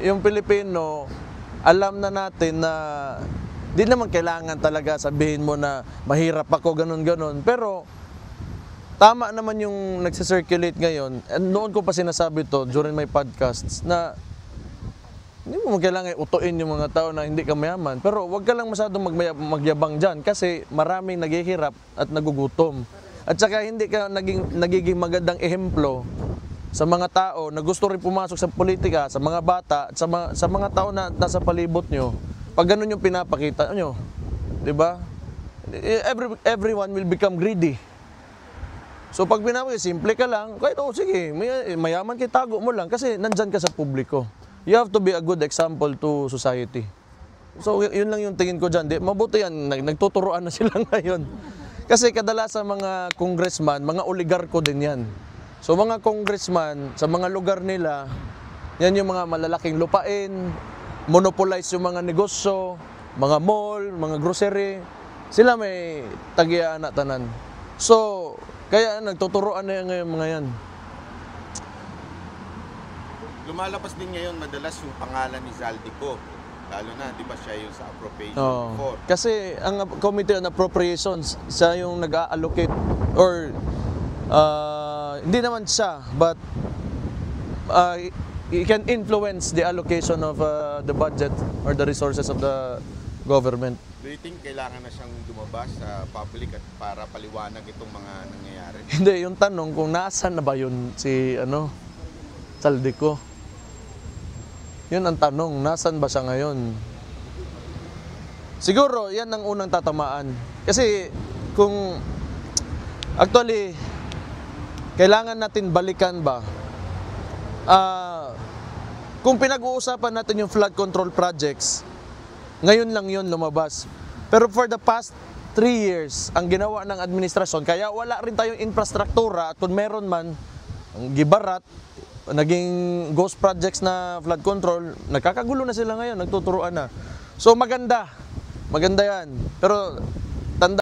Yung Pilipino, alam na natin na di naman kailangan talaga sabihin mo na mahirap ako, ganun-ganun. Pero tama naman yung nagsi-circulate ngayon. And noon ko pa sinasabi to during my podcasts na hindi mo kailangan utuin yung mga tao na hindi ka mayaman. Pero wag ka lang masyadong magyabang dyan kasi maraming naghihirap at nagugutom. At saka hindi ka nagiging magandang ehemplo sa mga tao na gusto rin pumasok sa politika, sa mga bata, at sa mga tao na nasa palibot nyo, pag ganun yung pinapakita nyo, di ba? Everyone will become greedy. So pag pinapakita, simple ka lang, kahit sige, mayaman kayo, tago mo lang kasi nandyan ka sa publiko. You have to be a good example to society. So yun lang yung tingin ko dyan. Mabuti yan, nagtuturoan na sila ngayon. Kasi kadalasan mga congressman, mga oligarko din yan. So mga congressman, sa mga lugar nila, yan yung mga malalaking lupain, monopolize yung mga negosyo, mga mall, mga grocery, sila may tagian na tanan. So, kaya nagtuturoan na yan ngayon mga yan. Lumalabas din ngayon madalas yung pangalan ni Zaldico. Lalo na, di ba siya yung sa appropriation before? Kasi ang Committee on Appropriations, siya yung nag-allocate or hindi naman siya, but he can influence the allocation of the budget or the resources of the government. Do you think kailangan na siyang lumabas sa public at para paliwanag itong mga nangyayari? Hindi, yung tanong kung nasaan na ba yun si Zaldico. Yun ang tanong, nasaan ba siya ngayon? Siguro, yan ang unang tatamaan. Kasi kung actually kailangan natin balikan ba? Kung pinag-uusapan natin yung flood control projects, ngayon lang yun lumabas. Pero for the past 3 years, ang ginawa ng administrasyon, kaya wala rin tayong infrastruktura at kung meron man, ang gibarat, naging ghost projects na flood control, nagkakagulo na sila ngayon, nagtuturuan na. So maganda yan. Pero